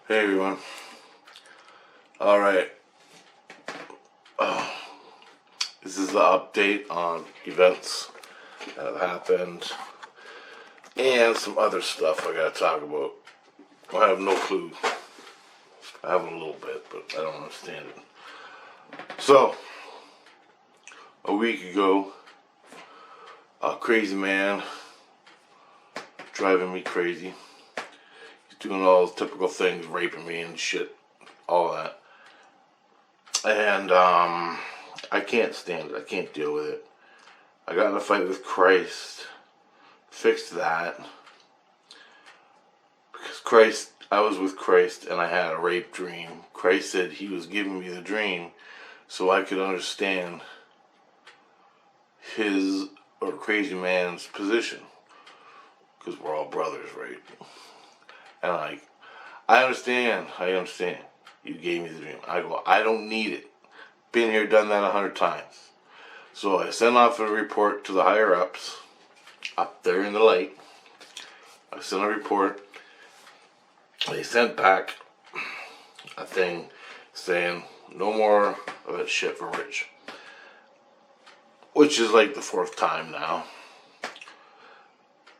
Hey everyone. Alright. This is the update on events that have happened and some other stuff I gotta talk about. I have no clue. I have a little bit, but I don't understand it. So, a week ago, a crazy man driving me crazy. Doing all those typical things, raping me and shit, all that. And I can't stand it. I can't deal with it. I got in a fight with Christ, fixed that, because I was with Christ and I had a rape dream. Christ said he was giving me the dream so I could understand his or crazy man's position, because we're all brothers, right? And I understand. You gave me the dream. I go, I don't need it. Been here, done that 100 times. So I sent off a report to the higher ups, up there in the light. I sent a report. They sent back a thing saying, no more of that shit for Rich. Which is like the 4th time now.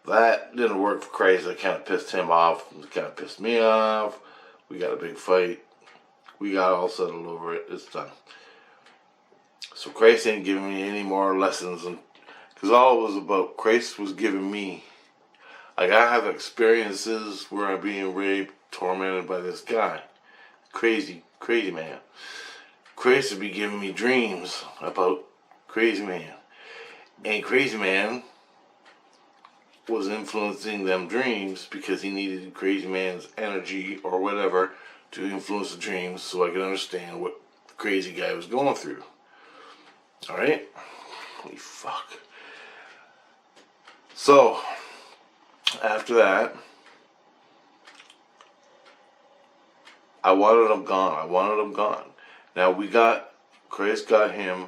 That didn't work for Christ. That kind of pissed him off. It kind of pissed me off. We got a big fight. We got all settled over it. It's done. So Christ ain't giving me any more lessons. Because all it was about, Christ was giving me. Like, I have experiences where I'm being raped, tormented by this guy. Crazy man. Christ would be giving me dreams about crazy man. And crazy man was influencing them dreams because he needed crazy man's energy or whatever to influence the dreams so I could understand what the crazy guy was going through. Alright? Holy fuck. So, after that, I wanted him gone. Now Christ got him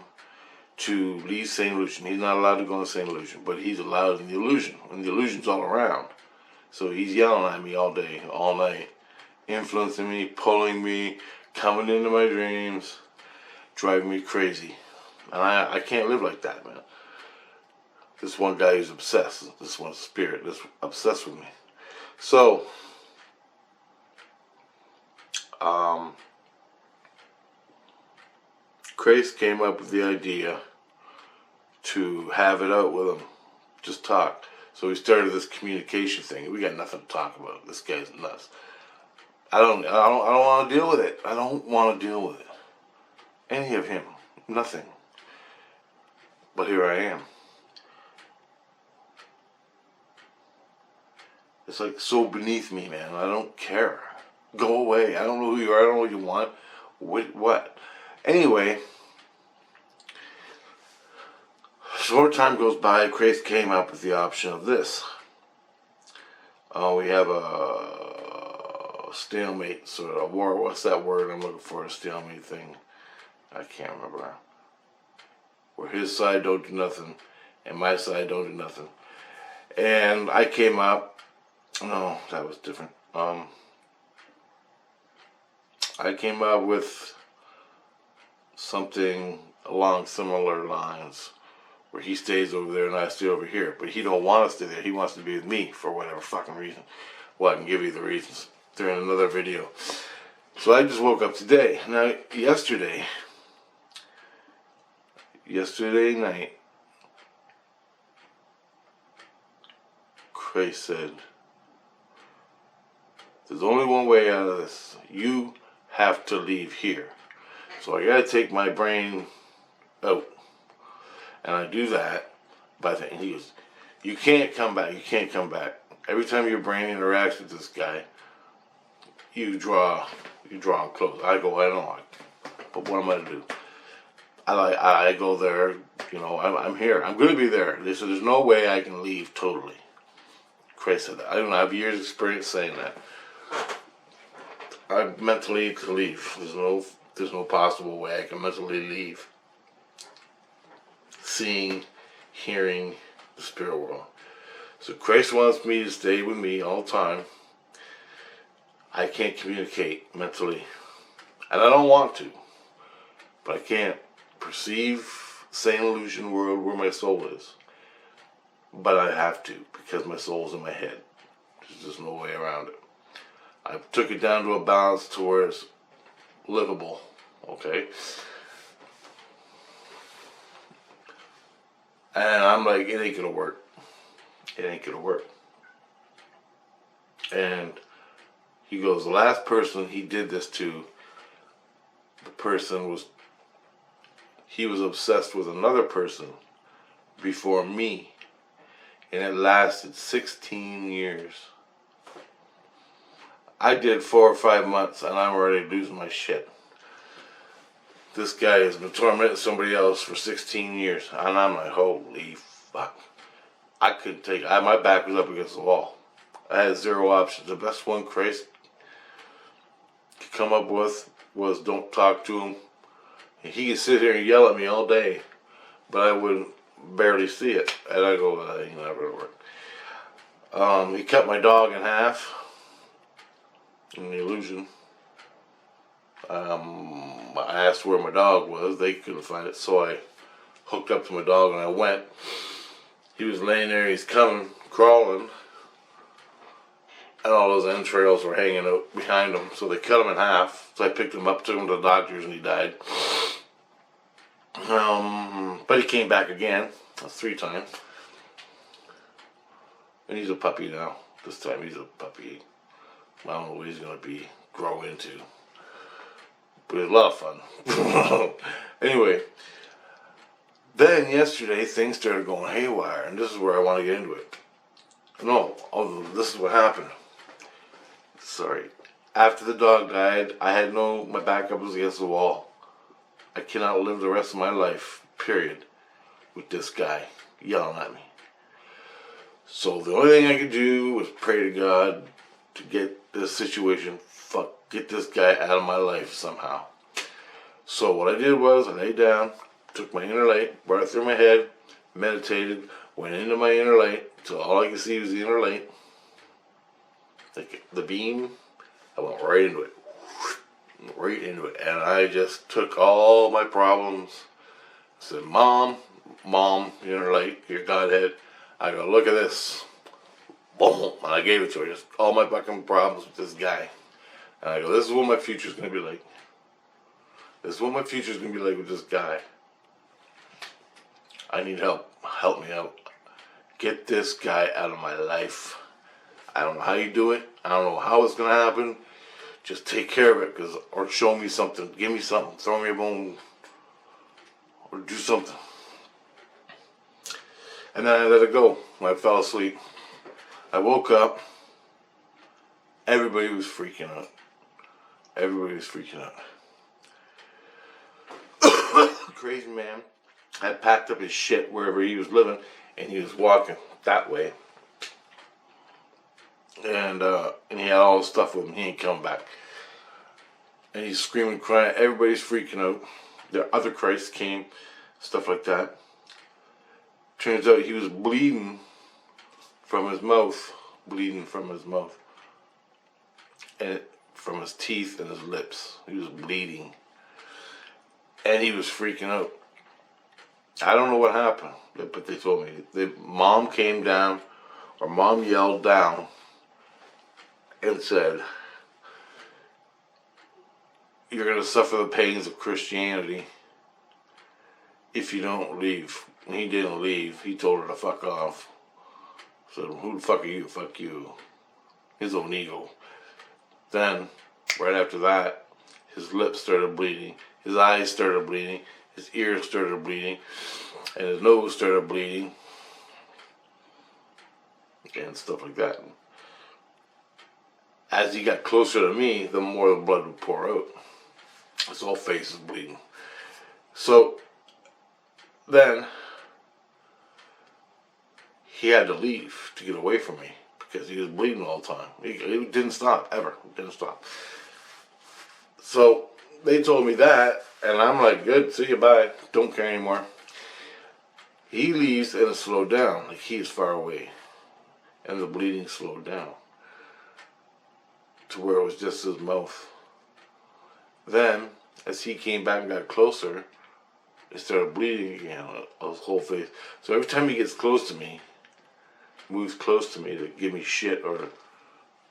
to leave St. Lucian. He's not allowed to go to St. Lucian, but he's allowed in the illusion. And the illusion's all around. So he's yelling at me all day, all night, influencing me, pulling me, coming into my dreams, driving me crazy. And I can't live like that, man. This one guy is obsessed. This one spirit is obsessed with me. So, Christ came up with the idea to have it out with him, just talk. So we started this communication thing. We got nothing to talk about. This guy's nuts. I don't want to deal with it. I don't want to deal with it. Any of him, nothing. But here I am. It's like so beneath me, man. I don't care. Go away. I don't know who you are. I don't know what you want. What? Anyway. Short time goes by, Christ came up with the option of this. We have a stalemate, sort of a war. What's that word I'm looking for? A stalemate thing. I can't remember. Where his side don't do nothing, and my side don't do nothing. And I came up. No, that was different. I came up with something along similar lines, where he stays over there and I stay over here. But he don't want to stay there. He wants to be with me for whatever fucking reason. Well, I can give you the reasons during another video. So I just woke up today. Now, yesterday night, Christ said, there's only one way out of this. You have to leave here. So I gotta take my brain out. And I do that by saying, he goes, you can't come back. Every time your brain interacts with this guy, you draw him close. I go, I know, but what am I to do? I go there, I'm here. I'm going to be there. They said, there's no way I can leave totally. Christ said that. I don't have years experience saying that. I'm mentally to leave. There's no possible way I can mentally leave. Seeing, hearing the spirit world. So Christ wants me to stay with me all the time. I can't communicate mentally. And I don't want to. But I can't perceive sane illusion world where my soul is. But I have to, because my soul's in my head. There's just no way around it. I took it down to a balance to where it's livable. Okay? And I'm like, it ain't gonna work. It ain't gonna work. And he goes, the last person he did this to, the person was, he was obsessed with another person before me. And it lasted 16 years. I did 4 or 5 months and I'm already losing my shit. This guy has been tormenting somebody else for 16 years. And I'm like, holy fuck. I couldn't take it. My back was up against the wall. I had 0 options. The best one Christ could come up with was don't talk to him. And he could sit here and yell at me all day, but I wouldn't barely see it. And I go, that ain't never gonna work. He cut my dog in half in the illusion. I asked where my dog was. They couldn't find it, so I hooked up to my dog and I went. He was laying there, he's coming, crawling, and all those entrails were hanging out behind him, so they cut him in half. So I picked him up, took him to the doctors, and he died. But he came back again. That's 3 times. And he's a puppy now. This time he's a puppy. I don't know what he's going to grow into. But it was a lot of fun. Anyway, then yesterday things started going haywire, and this is where I want to get into it. No, this is what happened. Sorry. After the dog died, I had my backup was against the wall. I cannot live the rest of my life, period, with this guy yelling at me. So the only thing I could do was pray to God to get this situation, get this guy out of my life somehow. So what I did was I laid down, took my inner light, brought it through my head, meditated, went into my inner light, until all I could see was the inner light. Like the beam, I went right into it. Right into it. And I just took all my problems. I said, Mom, inner light, your Godhead. I go, look at this. Boom. And I gave it to her. Just all my fucking problems with this guy. And I go, this is what my future's going to be like. This is what my future's going to be like with this guy. I need help. Help me out. Get this guy out of my life. I don't know how you do it. I don't know how it's going to happen. Just take care of it, or show me something. Give me something. Throw me a bone. Or do something. And then I let it go. I fell asleep. I woke up. Everybody was freaking out. Everybody was freaking out. Crazy man had packed up his shit wherever he was living, and he was walking that way. And he had all his stuff with him. He ain't coming back. And he's screaming, crying. Everybody's freaking out. The other Christ came, stuff like that. Turns out he was bleeding from his mouth. And from his teeth and his lips. He was bleeding. And he was freaking out. I don't know what happened, but they told me. Mom came down, or Mom yelled down, and said, you're going to suffer the pains of Christianity if you don't leave. And he didn't leave. He told her to fuck off. Said, who the fuck are you? Fuck you. His own ego. Then, right after that, his lips started bleeding. His eyes started bleeding. His ears started bleeding. And his nose started bleeding. And stuff like that. As he got closer to me, the more the blood would pour out. His whole face is bleeding. So, then, he had to leave to get away from me. Because he was bleeding all the time. He didn't stop, ever. He didn't stop. So, they told me that, and I'm like, good, see you, bye. Don't care anymore. He leaves and it slowed down. Like, he is far away. And the bleeding slowed down. to where it was just his mouth. Then, as he came back and got closer, it started bleeding again on his whole face. So every time he gets close to me, moves close to me to give me shit or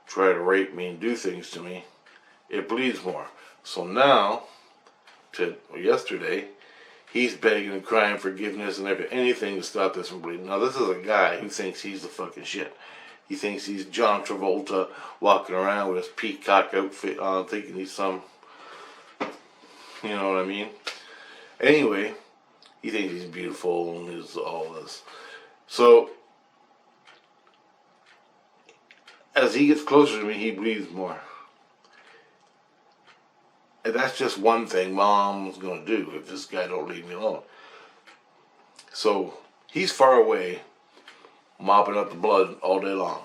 try to rape me and do things to me, it bleeds more. So now, yesterday, he's begging and crying forgiveness and anything to stop this from bleeding. Now this is a guy who thinks he's the fucking shit. He thinks he's John Travolta walking around with his peacock outfit on, thinking he's some, you know what I mean? Anyway, he thinks he's beautiful and he's all this. So, as he gets closer to me, he bleeds more. And that's just one thing Mom's going to do if this guy don't leave me alone. So, he's far away, mopping up the blood all day long.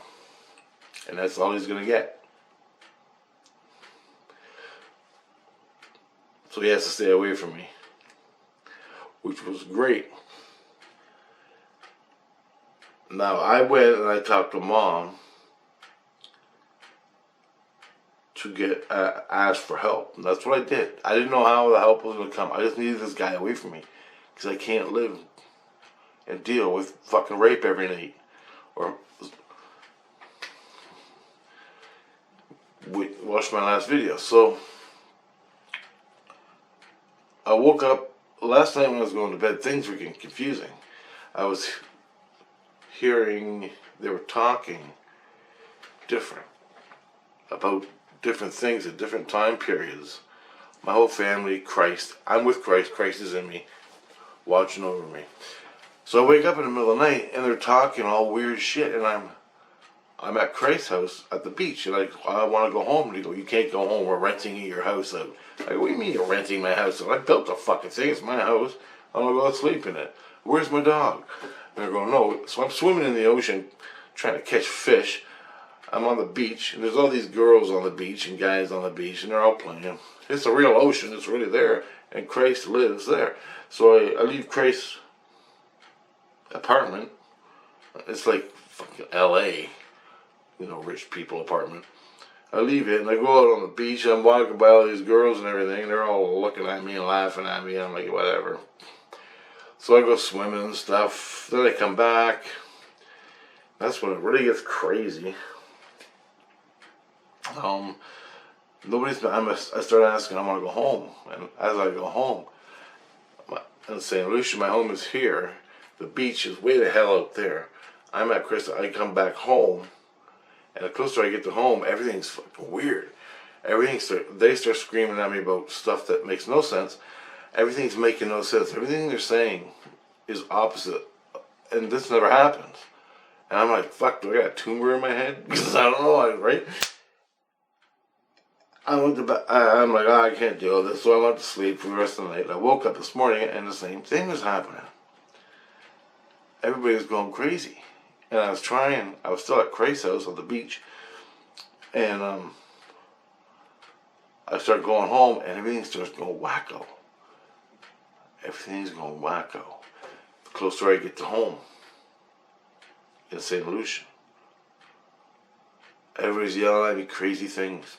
And that's all he's going to get. So he has to stay away from me, which was great. Now, I went and I talked to Mom to get asked for help. And that's what I did. I didn't know how the help was going to come. I just needed this guy away from me because I can't live and deal with fucking rape every night. Or watch my last video. So I woke up last night when I was going to bed. Things were getting confusing. I was hearing they were talking different about different things at different time periods. My whole family, Christ. I'm with Christ. Christ is in me, watching over me. So I wake up in the middle of the night and they're talking all weird shit, and I'm at Christ's house at the beach, and I want to go home. And they go, you can't go home. We're renting your house out. I go, what do you mean you're renting my house out? I built the fucking thing. It's my house. I'm gonna go to sleep in it. Where's my dog? And they're going, no. So I'm swimming in the ocean, trying to catch fish. I'm on the beach, and there's all these girls on the beach and guys on the beach, and they're all playing. It's a real ocean. It's really there, and Christ lives there. So I leave Christ's apartment. It's like fucking L.A., you know, rich people apartment. I leave it, and I go out on the beach. I'm walking by all these girls and everything, and they're all looking at me and laughing at me, and I'm like, whatever. So I go swimming and stuff. Then I come back. That's when it really gets crazy. I start asking, I want to go home. And as I go home, in St. Lucia, my home is here. The beach is way the hell out there. I'm at Chris. I come back home, and the closer I get to home, everything's fucking weird. They start screaming at me about stuff that makes no sense. Everything's making no sense. Everything they're saying is opposite, and this never happens. And I'm like, fuck, do I got a tumor in my head? Because I don't know, right? I'm like, I can't deal with this, so I went to sleep for the rest of the night. I woke up this morning, and the same thing was happening. Everybody was going crazy. And I was still at Christ's house on the beach, and I started going home, and everything starts going wacko. Everything's going wacko. The closer I get to home in St. Lucia, everybody's yelling at me crazy things.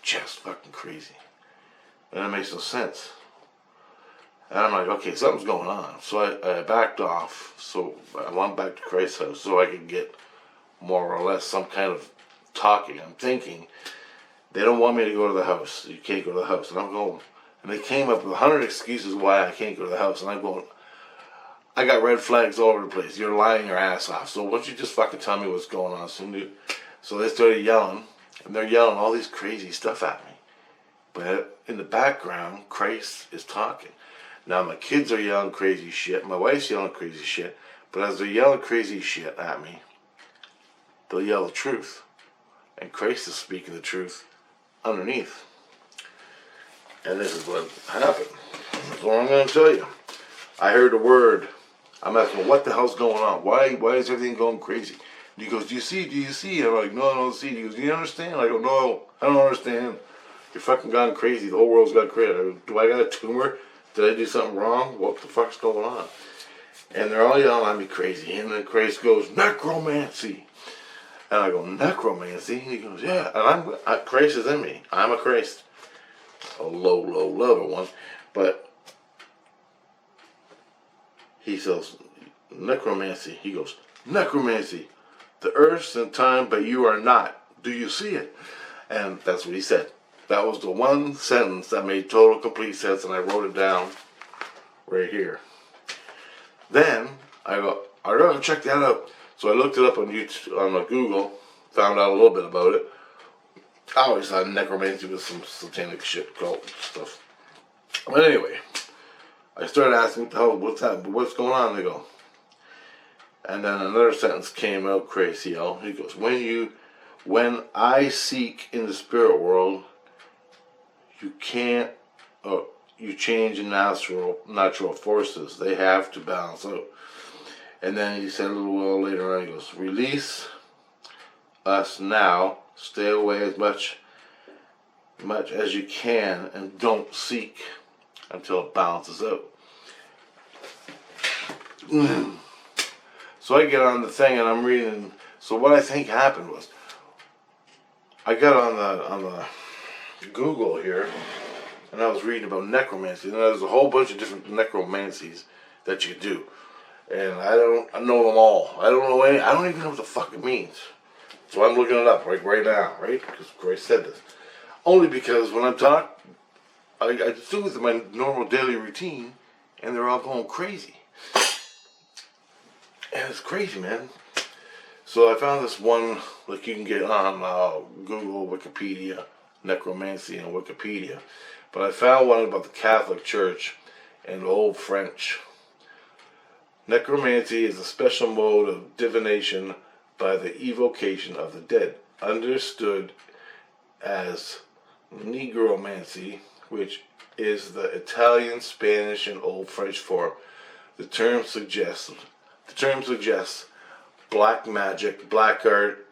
Just fucking crazy. And it makes no sense. And I'm like, okay, something's going on. So I backed off. So I went back to Christ's house so I could get more or less some kind of talking. I'm thinking, they don't want me to go to the house. You can't go to the house. And I'm going, and they came up with 100 excuses why I can't go to the house. And I'm going, I got red flags all over the place. You're lying your ass off. So why don't you just fucking tell me what's going on? So they started yelling. And they're yelling all these crazy stuff at me. But in the background, Christ is talking. Now my kids are yelling crazy shit. My wife's yelling crazy shit. But as they're yelling crazy shit at me, they'll yell the truth. And Christ is speaking the truth underneath. And this is what happened. That's what I'm going to tell you. I heard a word. I'm asking, what the hell's going on? Why is everything going crazy? He goes, do you see? I'm like, no, I don't see. He goes, do you understand? I go, no, I don't understand. You're fucking gone crazy. The whole world's got crazy. Do I got a tumor? Did I do something wrong? What the fuck's going on? And they're all yelling at me crazy. And then Christ goes, necromancy. And I go, necromancy? He goes, yeah. And Christ is in me. I'm a Christ. A low level one. But he says, necromancy. He goes, necromancy. The earth's in time, but you are not. Do you see it? And that's what he said. That was the one sentence that made total complete sense, and I wrote it down right here. Then I go, I gotta check that out. So I looked it up on YouTube, on Google, found out a little bit about it. I always thought necromancy was some satanic shit, cult stuff. But anyway, I started asking, what the hell, what's that? What's going on? They go, and then another sentence came out crazy. He goes, when I seek in the spirit world, you can't, you change in natural forces. They have to balance out. And then he said a little while later on, he goes, release us now, stay away as much as you can, and don't seek until it balances out. So I get on the thing and I'm reading. So what I think happened was, I got on the Google here, and I was reading about necromancy, and there's a whole bunch of different necromancies that you do, and I know them all. I don't even know what the fuck it means. So I'm looking it up right now, right? Because Christ said this. Only because when I'm talking, I do with my normal daily routine, and they're all going crazy. And it's crazy, man. So I found this one, like you can get on Google, Wikipedia, necromancy and Wikipedia. But I found one about the Catholic Church and Old French. Necromancy is a special mode of divination by the evocation of the dead, understood as negromancy, which is the Italian, Spanish, and Old French form. The term suggests black magic, black art,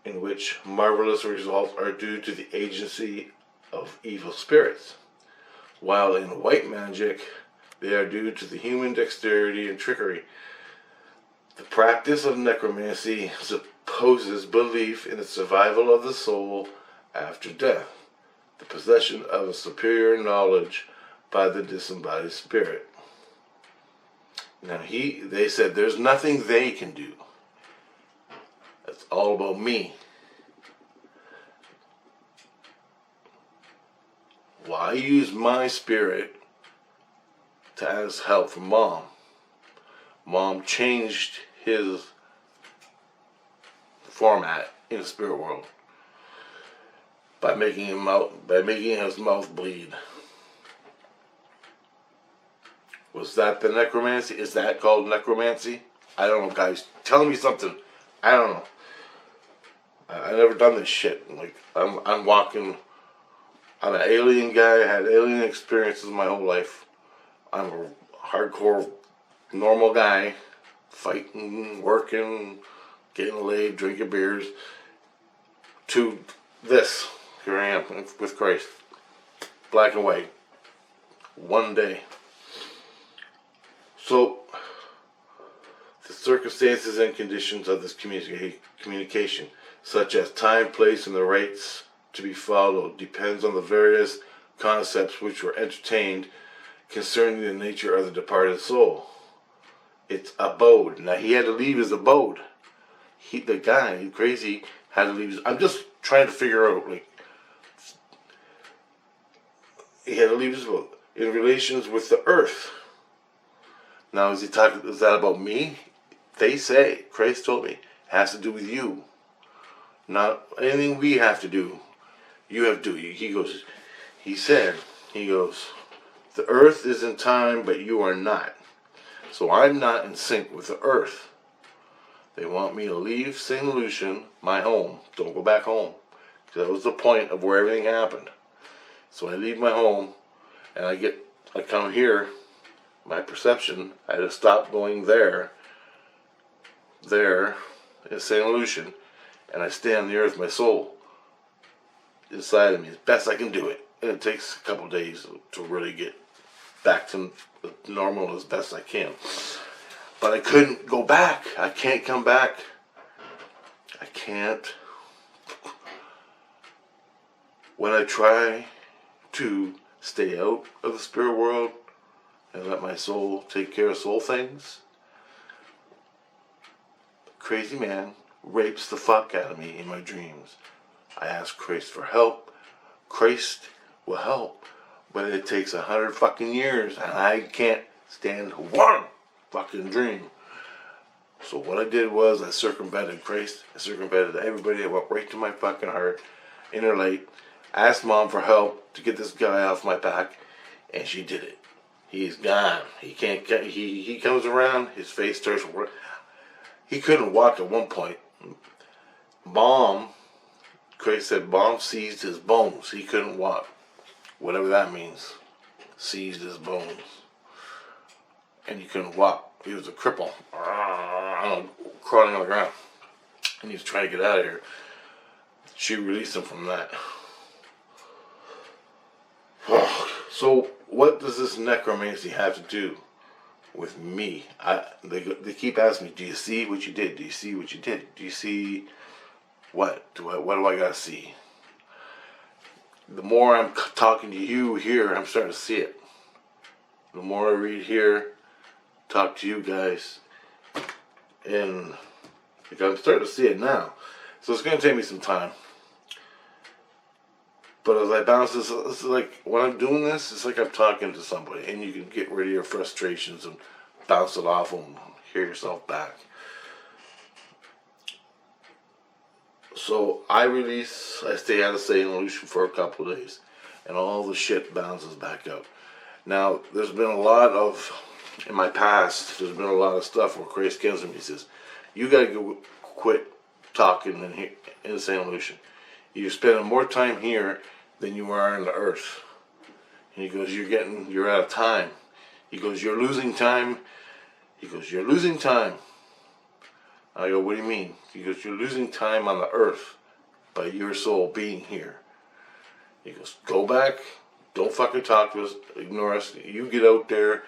in which marvelous results are due to the agency of evil spirits, while in white magic they are due to the human dexterity and trickery. The practice of necromancy supposes belief in the survival of the soul after death, the possession of a superior knowledge by the disembodied spirit. Now they said there's nothing they can do. It's all about me. Well, I use my spirit to ask help from Mom. Mom changed his format in the spirit world by making his mouth bleed. Was that the necromancy? Is that called necromancy? I don't know, guys. Tell me something. I don't know. I never done this shit. Like I'm walking. I'm an alien guy. I had alien experiences my whole life. I'm a hardcore, normal guy, fighting, working, getting laid, drinking beers. To this, here I am with Christ, black and white, one day. So the circumstances and conditions of this communication, such as time, place, and the rites to be followed, depends on the various concepts which were entertained concerning the nature of the departed soul. Its abode. Now he had to leave his abode. The guy, crazy, had to leave his... I'm just trying to figure out, like... He had to leave his abode. In relations with the earth. Now is that about me? They say, Christ told me, it has to do with you. Not anything we have to do. You have to do. He said, the earth is in time, but you are not. So I'm not in sync with the earth. They want me to leave St. Lucian, my home. Don't go back home. That was the point of where everything happened. So I leave my home, and I come here, my perception, I had to stop going there in St. Lucian, and I stay on the earth, my soul, inside of me, as best I can do it. And it takes a couple days to really get back to normal as best I can. But I couldn't go back. I can't come back. I can't. When I try to stay out of the spirit world and let my soul take care of soul things, the crazy man rapes the fuck out of me in my dreams. I ask Christ for help. Christ will help, but it takes 100 fucking years, and I can't stand one fucking dream. So what I did was I circumvented Christ. I circumvented everybody. I went right to my fucking heart, inner light. Asked Mom for help to get this guy off my back, and she did it. He's gone. He can't. He comes around. His face starts. He couldn't walk at one point. Mom, Christ said, Mom seized his bones. He couldn't walk. Whatever that means. Seized his bones. And he couldn't walk. He was a cripple. Crawling on the ground. And he was trying to get out of here. She released him from that. So what does this necromancy have to do with me? They keep asking me, do you see what you did? Do you see what you did? Do you see what? What do I gotta see? The more I'm talking to you here, I'm starting to see it. The more I read here, talk to you guys, and I'm starting to see it now. So it's going to take me some time. But as I bounce this, it's like when I'm doing this, it's like I'm talking to somebody, and you can get rid of your frustrations and bounce it off and hear yourself back. So I stay out of Satan illusion for a couple of days, and all the shit bounces back up. Now, there's been a lot of, in my past, there's been a lot of stuff where Christ comes to me and says, you gotta go quit talking in the same illusion. You're spending more time here than you are on the earth. And he goes, you're out of time. He goes, you're losing time. He goes, you're losing time. I go, what do you mean? He goes, you're losing time on the earth by your soul being here. He goes, go back. Don't fucking talk to us. Ignore us. You get out there,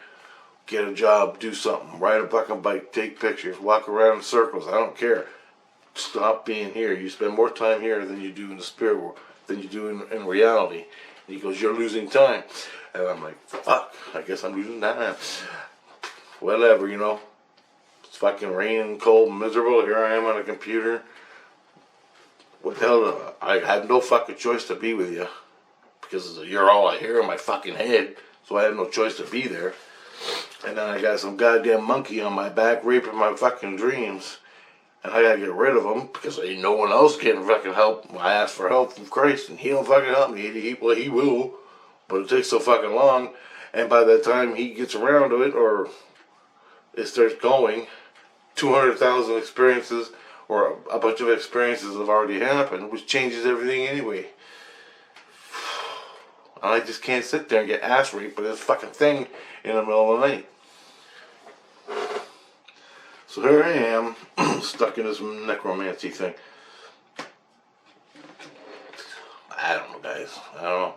get a job, do something. Ride a fucking bike, take pictures, walk around in circles. I don't care. Stop being here. You spend more time here than you do in the spirit world, than you do in reality. And he goes, you're losing time. And I'm like, fuck, I guess I'm losing time. Whatever, you know. It's fucking raining, cold, miserable. Here I am on a computer. What the hell? I have no fucking choice to be with you. Because you're all I hear in my fucking head. So I have no choice to be there. And then I got some goddamn monkey on my back raping my fucking dreams. And I gotta get rid of him because ain't no one else can fucking help. I asked for help from Christ and he don't fucking help me. He will. But it takes so fucking long. And by the time he gets around to it or it starts going, 200,000 experiences or a bunch of experiences have already happened, which changes everything anyway. And I just can't sit there and get ass raped by this fucking thing in the middle of the night. So here I am, stuck in this necromancy thing. I don't know, guys. I don't know.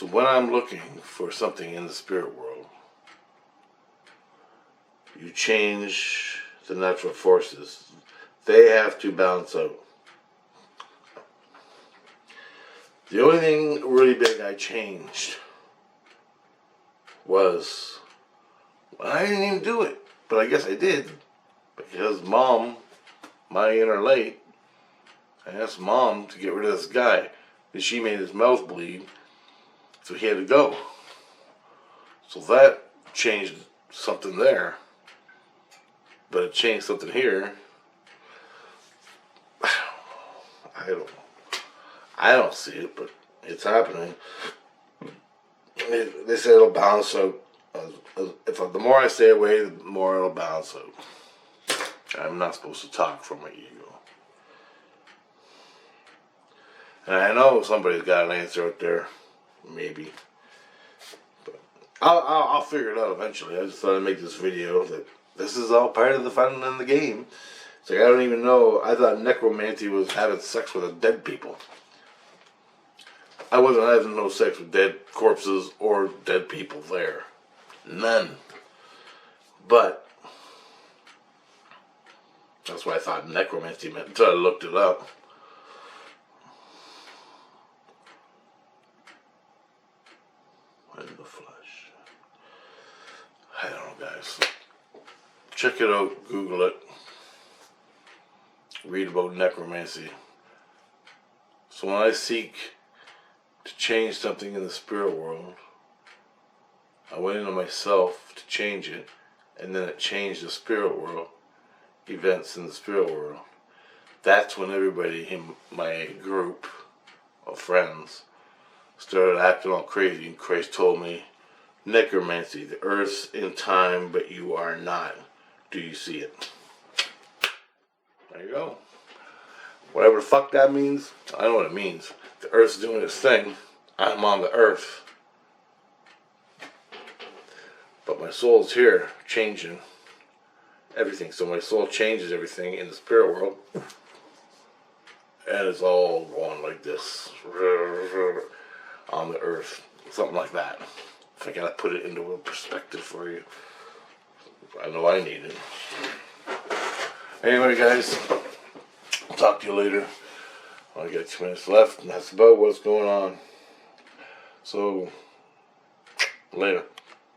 When I'm looking for something in the spirit world, you change the natural forces. They have to balance out. The only thing really big I changed was, well, I didn't even do it, but I guess I did, because Mom, my inner light, I asked Mom to get rid of this guy, and she made his mouth bleed, so he had to go. So that changed something there, but it changed something here. I don't see it, but it's happening. They say it'll balance out. The more I stay away, the more it'll balance out. I'm not supposed to talk from my ego. And I know somebody's got an answer out there, maybe. But I'll figure it out eventually. I just thought I'd make this video that this is all part of the fun in the game. It's like I don't even know. I thought necromancy was having sex with dead people. I wasn't having no sex with dead corpses or dead people there. None. But That's what I thought necromancy meant until I looked it up. In the flesh. I don't know, guys. Check it out. Google it. Read about necromancy. So when I seek to change something in the spirit world, I went into myself to change it, and then it changed the spirit world, events in the spirit world. That's when everybody in my group of friends started acting all crazy, and Christ told me, necromancy, the earth's in time, but you are not. Do you see it? There you go. Whatever the fuck that means, I know what it means. The earth's doing its thing. I'm on the earth. But my soul's here, changing everything. So my soul changes everything in the spirit world. And it's all going like this. On the earth. Something like that. If I gotta put it into a perspective for you. I know I need it. Anyway, guys. I'll talk to you later. I got 2 minutes left, and that's about what's going on. So, later.